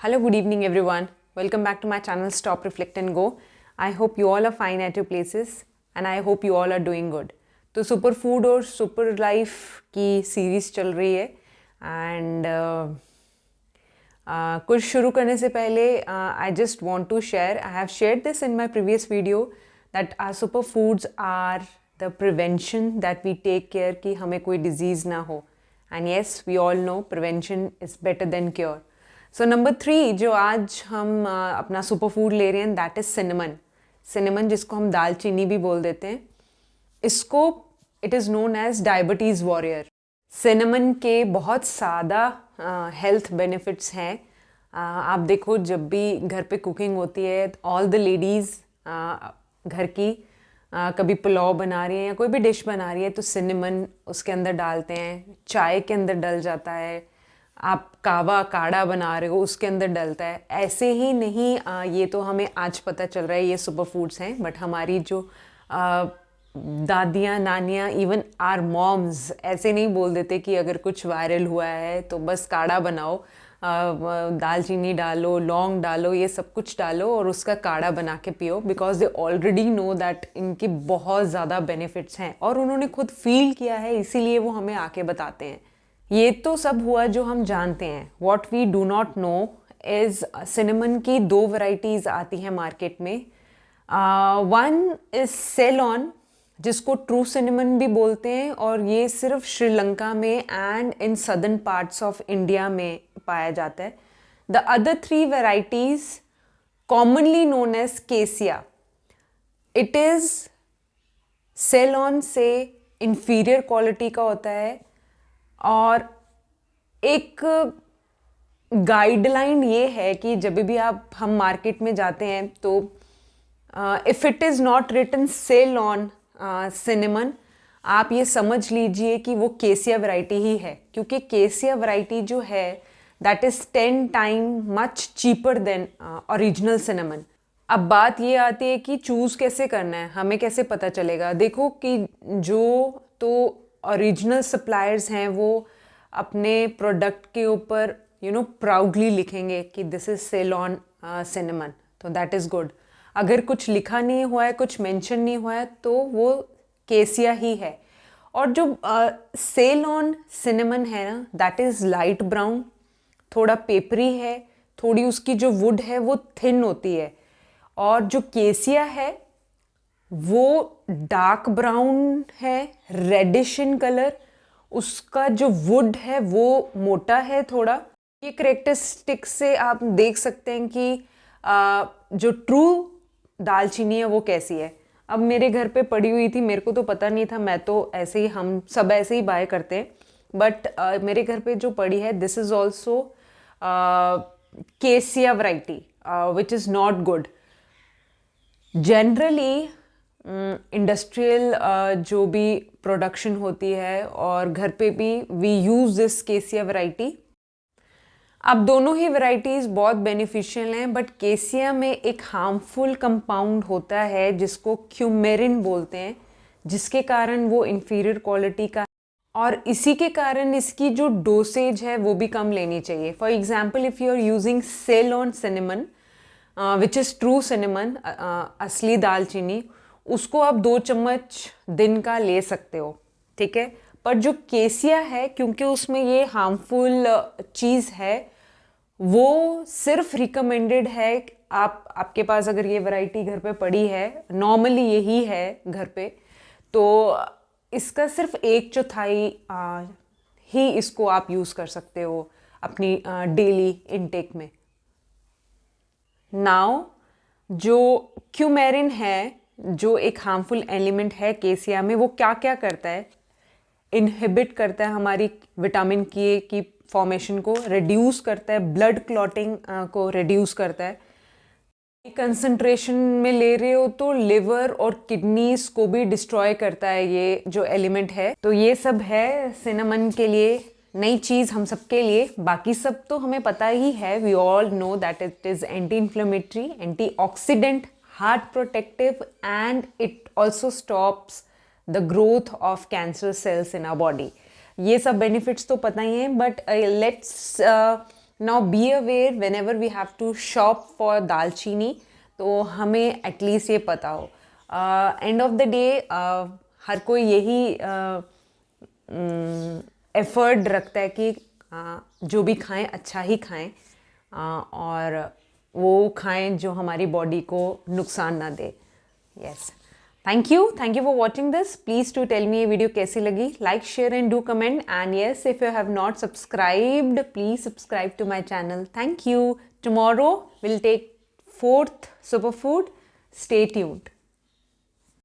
Hello, good evening, everyone. Welcome back to my channel Stop, Reflect and Go. I hope you all are fine at your places and I hope you all are doing good. तो super food और super life की series चल रही है and कुछ शुरू करने से पहले I just want to share I have shared this in my previous video that our super foods are the prevention that we take care कि हमें कोई डिजीज़ ना हो and yes we all know prevention is better than cure. So number 3 जो आज हम अपना super food ले रहे हैं दैट इज़ सिनेमन. सिनेमन जिसको हम दालचीनी भी बोल देते हैं, इसको it is known as diabetes warrior. Cinnamon के बहुत सादा हेल्थ बेनिफिट्स हैं. आप देखो जब भी घर पे कुकिंग होती है ऑल द लेडीज़ घर की कभी पुलाव बना रही हैं या कोई भी डिश बना रही है तो सिनेमन उसके अंदर डालते हैं, चाय के अंदर डल जाता है, आप कावा काढ़ा बना रहे हो उसके अंदर डलता है. ऐसे ही नहीं ये तो हमें आज पता चल रहा है ये सुपर फूड्स हैं, बट हमारी जो दादियाँ नानियाँ इवन आर मॉम्स ऐसे नहीं बोल देते कि अगर कुछ वायरल हुआ है तो बस काढ़ा बनाओ, दालचीनी डालो, लौंग डालो, ये सब कुछ डालो और उसका काढ़ा बना के पियो, because they already know that इनकी बहुत ज़्यादा बेनिफिट्स हैं और उन्होंने खुद फील किया है, इसीलिए वो हमें आके बताते हैं. ये तो सब हुआ जो हम जानते हैं. What we do not know is cinnamon की 2 वैरायटीज़ आती हैं मार्केट में. वन इज़ सेलॉन जिसको ट्रू सिनेमन भी बोलते हैं और ये सिर्फ श्रीलंका में and in southern parts of India में पाया जाता है. The other 3 varieties commonly known as cassia. It is Ceylon से इंफीरियर क्वालिटी का होता है और एक गाइडलाइन ये है कि जब भी हम मार्केट में जाते हैं तो if it is not written Ceylon cinnamon आप ये समझ लीजिए कि वो केसिया वैरायटी ही है, क्योंकि केसिया वैरायटी जो है that is 10 time much cheaper than original cinnamon. अब बात ये आती है कि चूज़ कैसे करना है, हमें कैसे पता चलेगा. देखो कि जो तो ओरिजिनल सप्लायर्स हैं वो अपने प्रोडक्ट के ऊपर प्राउडली लिखेंगे कि दिस इज़ सेलॉन सिनेमन, तो दैट इज़ गुड. अगर कुछ लिखा नहीं हुआ है, कुछ मेंशन नहीं हुआ है तो वो केसिया ही है. और जो सेलॉन सिनेमन है ना दैट इज़ लाइट ब्राउन, थोड़ा पेपरी है, थोड़ी उसकी जो वुड है वो थिन होती है. और जो केसिया है वो डार्क ब्राउन है, रेडिश इन कलर, उसका जो वुड है वो मोटा है थोड़ा. ये करेक्टरिस्टिक से आप देख सकते हैं कि जो ट्रू दालचीनी है वो कैसी है. अब मेरे घर पे पड़ी हुई थी, मेरे को तो पता नहीं था, मैं तो ऐसे ही हम सब ऐसे ही बाय करते हैं, बट मेरे घर पे जो पड़ी है दिस इज़ ऑल्सो केसिया variety which is not good. Generally industrial जो भी प्रोडक्शन होती है और घर पे भी वी यूज़ दिस केसिया वैरायटी. अब दोनों ही वैरायटीज़ बहुत बेनिफिशियल हैं, बट केसिया में एक हार्मफुल कंपाउंड होता है जिसको क्यूमेरिन बोलते हैं, जिसके कारण वो इंफीरियर क्वालिटी का और इसी के कारण इसकी जो डोसेज है वो भी कम लेनी चाहिए. For example if you are using Ceylon cinnamon which is true cinnamon, असली दालचीनी, उसको आप 2 चम्मच दिन का ले सकते हो, ठीक है. पर जो केसिया है क्योंकि उसमें ये हार्मफुल चीज़ है वो सिर्फ रिकमेंडेड है. आपके पास अगर ये वैरायटी घर पे पड़ी है, नॉर्मली यही है घर पे, तो इसका सिर्फ 1/4 ही इसको आप यूज़ कर सकते हो अपनी डेली इनटेक में. नाउ जो क्यूमेरिन है जो एक हार्मफुल एलिमेंट है केसिया में, वो क्या क्या करता है, इनहिबिट करता है हमारी विटामिन के की फॉर्मेशन को, रिड्यूस करता है ब्लड क्लॉटिंग को, रिड्यूस करता है. कंसंट्रेशन में ले रहे हो तो लिवर और किडनीज को भी डिस्ट्रॉय करता है ये जो एलिमेंट है. तो ये सब है सिनेमन के लिए नई चीज़ हम सबके लिए. बाकी सब तो हमें पता ही है, we all know that it is anti inflammatory, antioxidant, heart protective and it also stops the growth of cancer cells in our body. ये सब बेनिफिट्स तो पता ही हैं, but let's now be aware whenever we have to shop for dalchini, तो हमें at least ये पता हो। एंड ऑफ द डे हर कोई यही एफर्ट रखता है कि जो भी खाएं अच्छा ही खाएं, और वो खाएं जो हमारी बॉडी को नुकसान ना दे। Yes, thank you for watching this. Please to tell me ये वीडियो कैसी लगी। Like, share and do comment, and yes, if you have not subscribed, please subscribe to my channel. Thank you. Tomorrow will take 4th superfood. Stay tuned.